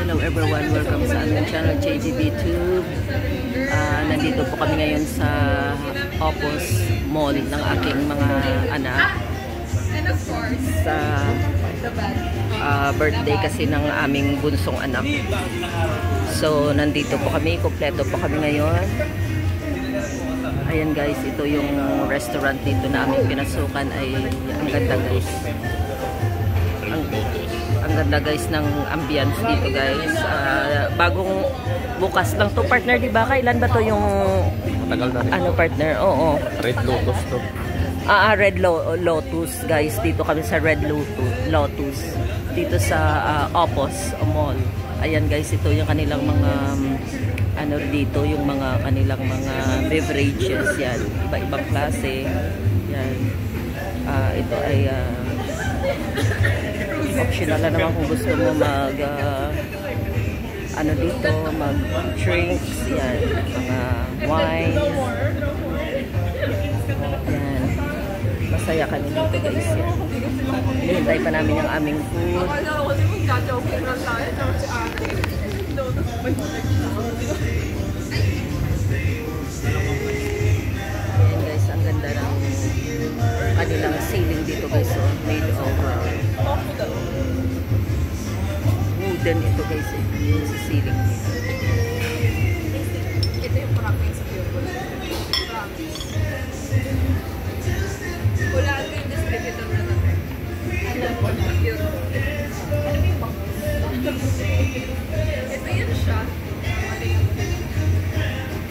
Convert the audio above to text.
Hello everyone, welcome sa aming channel JGB Tube. Nandito po kami ngayon sa Opus Mall ng aking mga anak sa birthday kasi ng aming bunsong anak. So nandito po kami, kompleto po kami ngayon. Ayan guys, ito yung restaurant dito na aming pinasukan. Ay ang ganda guys. Ang ganda guys ng ambience dito guys. Bagong bukas lang to partner, di ba? Kailan ba to yung matagal na rin. Ano partner? Oo. Red Lotus to. Red Lotus guys. Dito kami sa Red Lotus. Dito sa Opus Mall. Ayan guys, ito yung kanilang mga ano dito, yung mga kanilang mga beverages yan. Iba-ibang klase. Yan. Ito ay optional na naman kung gusto mo mag ano dito, mag drinks yan, mga wine yan, masaya kami dito guys yan. Hinihintay pa namin yung aming food. Ayan guys, ang ganda ng kanilang ceiling dito guys, so made of wooden ito guys, yung ceiling nila.